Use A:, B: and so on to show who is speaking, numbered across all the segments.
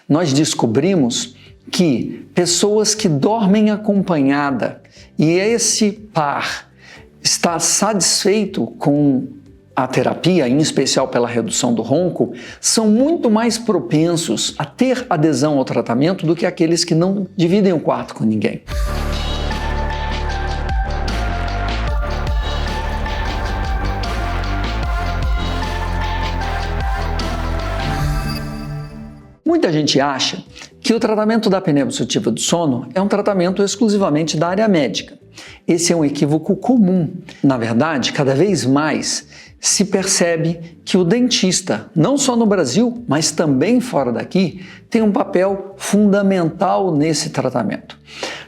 A: nós descobrimos que pessoas que dormem acompanhada e esse par está satisfeito com a terapia, em especial pela redução do ronco, são muito mais propensos a ter adesão ao tratamento do que aqueles que não dividem o quarto com ninguém. Muita gente acha que o tratamento da apneia obstrutiva do sono é um tratamento exclusivamente da área médica. Esse é um equívoco comum. Na verdade, cada vez mais se percebe que o dentista, não só no Brasil, mas também fora daqui, tem um papel fundamental nesse tratamento.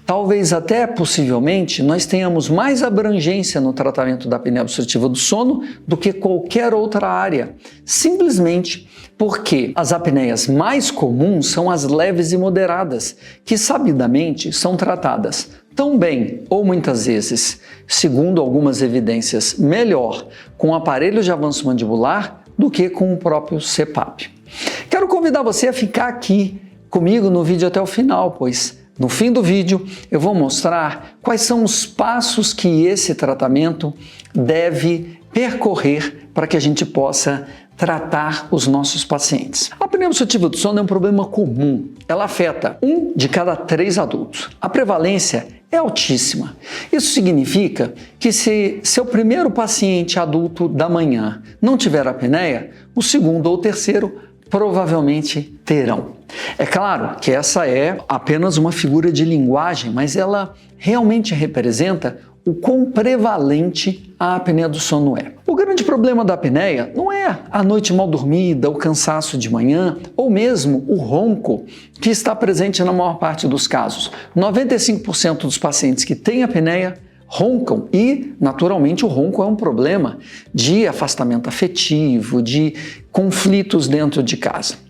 A: Talvez até, possivelmente, nós tenhamos mais abrangência no tratamento da apneia obstrutiva do sono do que qualquer outra área, simplesmente porque as apneias mais comuns são as leves e moderadas, que sabidamente são tratadas tão bem, ou muitas vezes, segundo algumas evidências, melhor com aparelhos de avanço mandibular do que com o próprio CPAP. Quero convidar você a ficar aqui comigo no vídeo até o final, pois no fim do vídeo eu vou mostrar quais são os passos que esse tratamento deve percorrer para que a gente possa tratar os nossos pacientes. A apneia obstrutiva do sono é um problema comum. Ela afeta 1 de cada 3 adultos. A prevalência é altíssima. Isso significa que se seu primeiro paciente adulto da manhã não tiver apneia, o segundo ou terceiro provavelmente terão. É claro que essa é apenas uma figura de linguagem, mas ela realmente representa o quão prevalente a apneia do sono é. O grande problema da apneia não é a noite mal dormida, o cansaço de manhã ou mesmo o ronco que está presente na maior parte dos casos. 95% dos pacientes que têm apneia roncam e, naturalmente, o ronco é um problema de afastamento afetivo, de conflitos dentro de casa.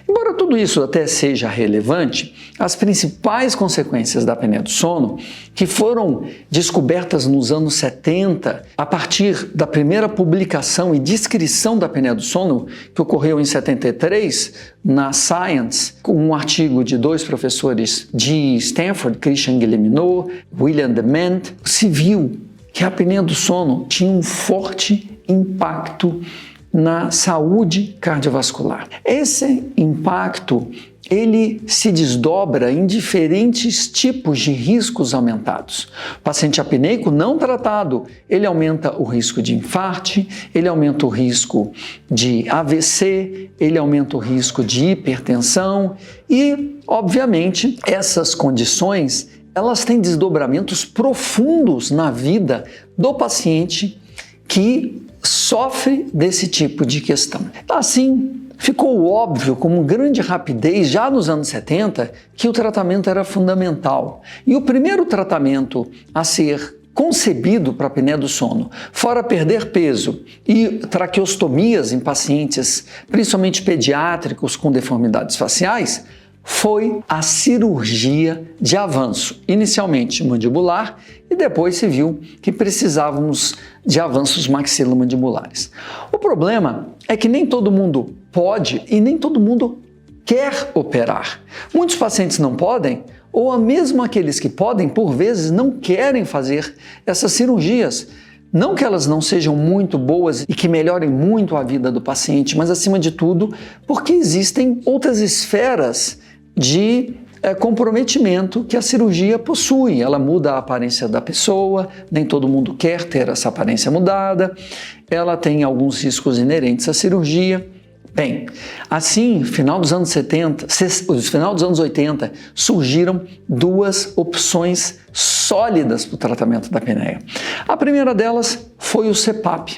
A: Embora tudo isso até seja relevante, as principais consequências da apneia do sono, que foram descobertas nos anos 70, a partir da primeira publicação e descrição da apneia do sono, que ocorreu em 73, na Science, com um artigo de 2 professores de Stanford, Christian Guilleminault, William Dement, se viu que a apneia do sono tinha um forte impacto na saúde cardiovascular. Esse impacto, ele se desdobra em diferentes tipos de riscos aumentados. O paciente apneico não tratado, ele aumenta o risco de infarte, ele aumenta o risco de AVC, ele aumenta o risco de hipertensão e, obviamente, essas condições, elas têm desdobramentos profundos na vida do paciente que sofre desse tipo de questão. Assim, ficou óbvio com grande rapidez, já nos anos 70, que o tratamento era fundamental. E o primeiro tratamento a ser concebido para a apneia do sono, fora perder peso e traqueostomias em pacientes, principalmente pediátricos com deformidades faciais, foi a cirurgia de avanço, inicialmente mandibular e depois se viu que precisávamos de avanços maxilomandibulares. O problema é que nem todo mundo pode e nem todo mundo quer operar. Muitos pacientes não podem, ou mesmo aqueles que podem, por vezes, não querem fazer essas cirurgias. Não que elas não sejam muito boas e que melhorem muito a vida do paciente, mas acima de tudo, porque existem outras esferas de comprometimento que a cirurgia possui. Ela muda a aparência da pessoa, nem todo mundo quer ter essa aparência mudada, ela tem alguns riscos inerentes à cirurgia. Bem, assim, final dos anos 80, surgiram 2 opções sólidas para o tratamento da apneia. A primeira delas foi o CPAP,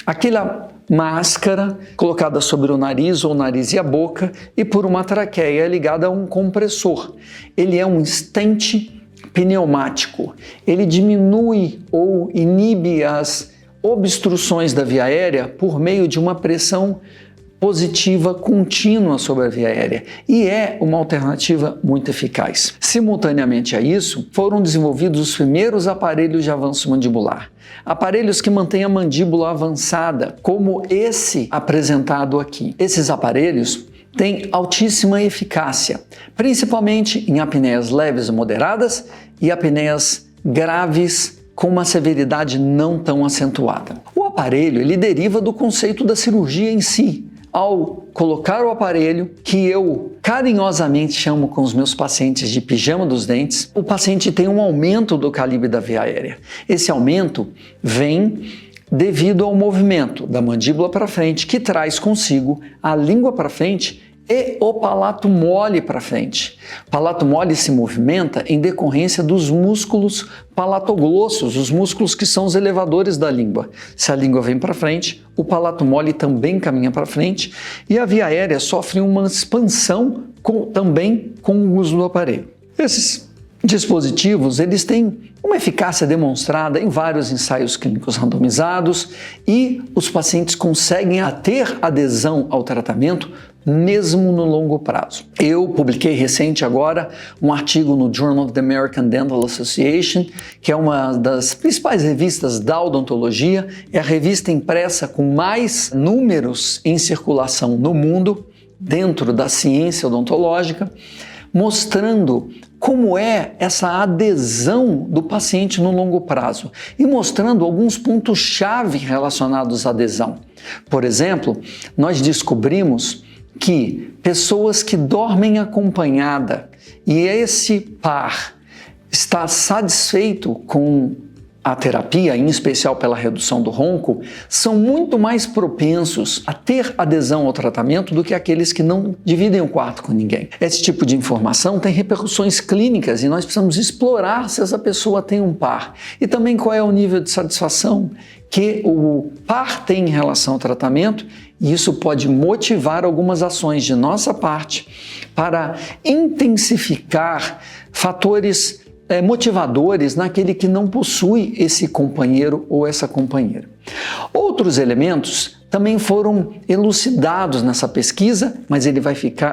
A: aquela máscara colocada sobre o nariz ou nariz e a boca e por uma traqueia ligada a um compressor. Ele é um stent pneumático. Ele diminui ou inibe as obstruções da via aérea por meio de uma pressão positiva contínua sobre a via aérea e é uma alternativa muito eficaz. Simultaneamente a isso, foram desenvolvidos os primeiros aparelhos de avanço mandibular. Aparelhos que mantêm a mandíbula avançada, como esse apresentado aqui. Esses aparelhos tem altíssima eficácia, principalmente em apneias leves e moderadas e apneias graves com uma severidade não tão acentuada. O aparelho ele deriva do conceito da cirurgia em si. Ao colocar o aparelho, que eu carinhosamente chamo com os meus pacientes de pijama dos dentes, o paciente tem um aumento do calibre da via aérea. Esse aumento vem devido ao movimento da mandíbula para frente, que traz consigo a língua para frente e o palato mole para frente. O palato mole se movimenta em decorrência dos músculos palatoglossos, os músculos que são os elevadores da língua. Se a língua vem para frente, o palato mole também caminha para frente e a via aérea sofre uma expansão também com o uso do aparelho. Esses dispositivos eles têm uma eficácia demonstrada em vários ensaios clínicos randomizados e os pacientes conseguem ter adesão ao tratamento mesmo no longo prazo. Eu publiquei recente agora um artigo no Journal of the American Dental Association, que é uma das principais revistas da odontologia, é a revista impressa com mais números em circulação no mundo, dentro da ciência odontológica, mostrando como é essa adesão do paciente no longo prazo e mostrando alguns pontos-chave relacionados à adesão. Por exemplo, nós descobrimos que pessoas que dormem acompanhada e esse par está satisfeito com a terapia, em especial pela redução do ronco, são muito mais propensos a ter adesão ao tratamento do que aqueles que não dividem o quarto com ninguém. Esse tipo de informação tem repercussões clínicas e nós precisamos explorar se essa pessoa tem um par e também qual é o nível de satisfação que o par tem em relação ao tratamento, e isso pode motivar algumas ações de nossa parte para intensificar fatores motivadores naquele que não possui esse companheiro ou essa companheira. Outros elementos também foram elucidados nessa pesquisa, mas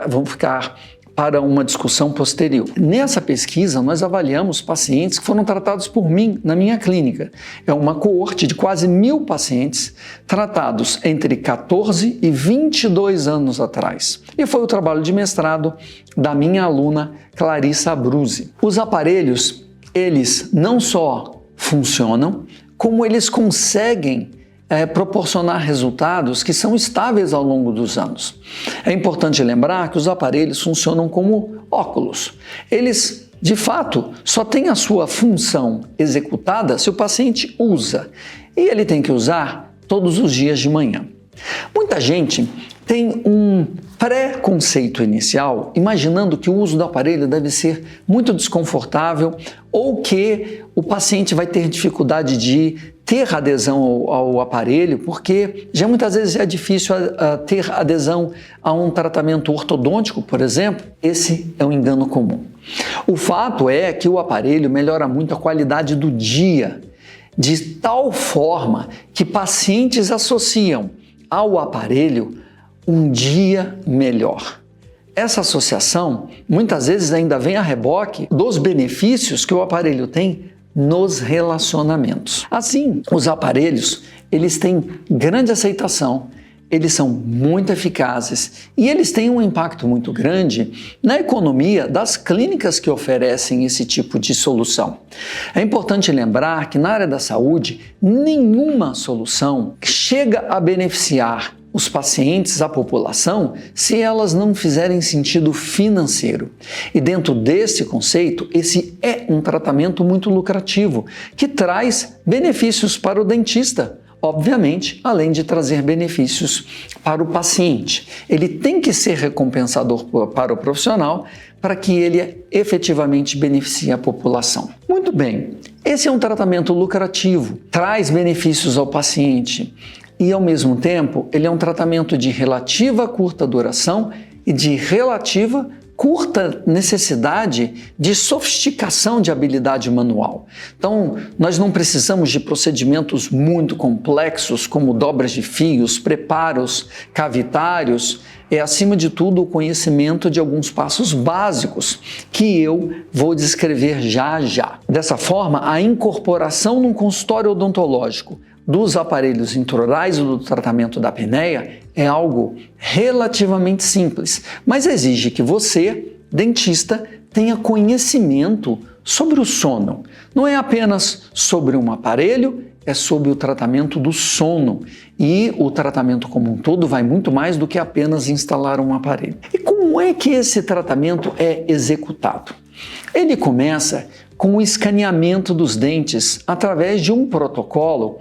A: vão ficar para uma discussão posterior. Nessa pesquisa, nós avaliamos pacientes que foram tratados por mim na minha clínica. É uma coorte de quase 1.000 pacientes tratados entre 14 e 22 anos atrás. E foi o trabalho de mestrado da minha aluna Clarissa Abruzzi. Os aparelhos, eles não só funcionam, como eles conseguem proporcionar resultados que são estáveis ao longo dos anos. É importante lembrar que os aparelhos funcionam como óculos. Eles, de fato, só têm a sua função executada se o paciente usa, e ele tem que usar todos os dias de manhã. Muita gente tem um pré-conceito inicial, imaginando que o uso do aparelho deve ser muito desconfortável ou que o paciente vai ter dificuldade de ter adesão ao aparelho, porque já muitas vezes é difícil ter adesão a um tratamento ortodôntico, por exemplo. Esse é um engano comum. O fato é que o aparelho melhora muito a qualidade do dia, de tal forma que pacientes associam ao aparelho um dia melhor. Essa associação muitas vezes ainda vem a reboque dos benefícios que o aparelho tem nos relacionamentos. Assim, os aparelhos, eles têm grande aceitação, eles são muito eficazes e eles têm um impacto muito grande na economia das clínicas que oferecem esse tipo de solução. É importante lembrar que na área da saúde, nenhuma solução chega a beneficiar os pacientes, a população, se elas não fizerem sentido financeiro. E dentro desse conceito, esse é um tratamento muito lucrativo, que traz benefícios para o dentista, obviamente, além de trazer benefícios para o paciente. Ele tem que ser recompensador para o profissional para que ele efetivamente beneficie a população. Muito bem, esse é um tratamento lucrativo, traz benefícios ao paciente, e, ao mesmo tempo, ele é um tratamento de relativa curta duração e de relativa curta necessidade de sofisticação de habilidade manual. Então, nós não precisamos de procedimentos muito complexos, como dobras de fios, preparos cavitários. É, acima de tudo, o conhecimento de alguns passos básicos que eu vou descrever já já. Dessa forma, a incorporação num consultório odontológico dos aparelhos intraorais ou do tratamento da apneia é algo relativamente simples, mas exige que você, dentista, tenha conhecimento sobre o sono. Não é apenas sobre um aparelho, é sobre o tratamento do sono. E o tratamento como um todo vai muito mais do que apenas instalar um aparelho. E como é que esse tratamento é executado? Ele começa com o escaneamento dos dentes através de um protocolo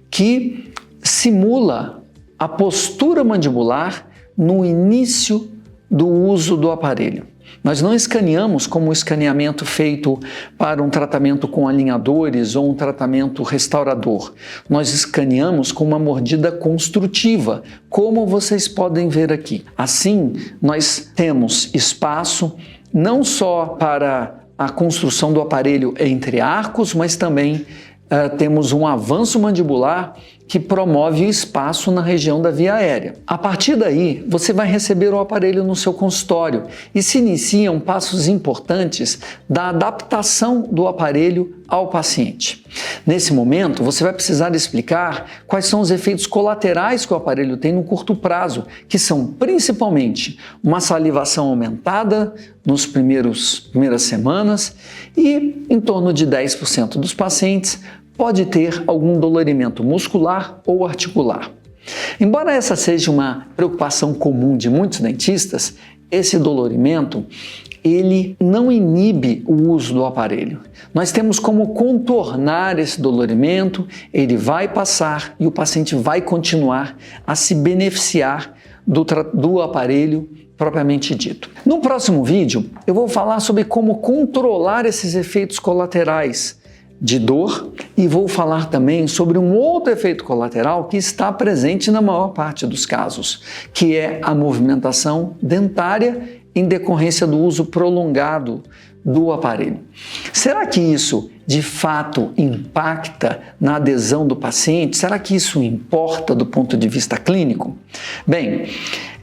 A: que simula a postura mandibular no início do uso do aparelho. Nós não escaneamos como o escaneamento feito para um tratamento com alinhadores ou um tratamento restaurador. Nós escaneamos com uma mordida construtiva, como vocês podem ver aqui. Assim, nós temos espaço não só para a construção do aparelho entre arcos, mas também temos um avanço mandibular que promove o espaço na região da via aérea. A partir daí, você vai receber o aparelho no seu consultório e se iniciam passos importantes da adaptação do aparelho ao paciente. Nesse momento, você vai precisar explicar quais são os efeitos colaterais que o aparelho tem no curto prazo, que são principalmente uma salivação aumentada nas primeiras semanas e em torno de 10% dos pacientes pode ter algum dolorimento muscular ou articular. Embora essa seja uma preocupação comum de muitos dentistas, esse dolorimento ele não inibe o uso do aparelho. Nós temos como contornar esse dolorimento, ele vai passar e o paciente vai continuar a se beneficiar do aparelho propriamente dito. No próximo vídeo, eu vou falar sobre como controlar esses efeitos colaterais de dor e vou falar também sobre um outro efeito colateral que está presente na maior parte dos casos, que é a movimentação dentária em decorrência do uso prolongado do aparelho. Será que isso de fato impacta na adesão do paciente? Será que isso importa do ponto de vista clínico? Bem,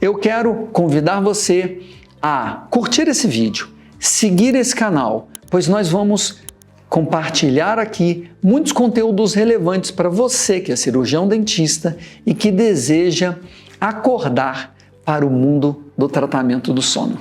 A: eu quero convidar você a curtir esse vídeo, seguir esse canal, pois nós vamos compartilhar aqui muitos conteúdos relevantes para você que é cirurgião dentista e que deseja acordar para o mundo do tratamento do sono.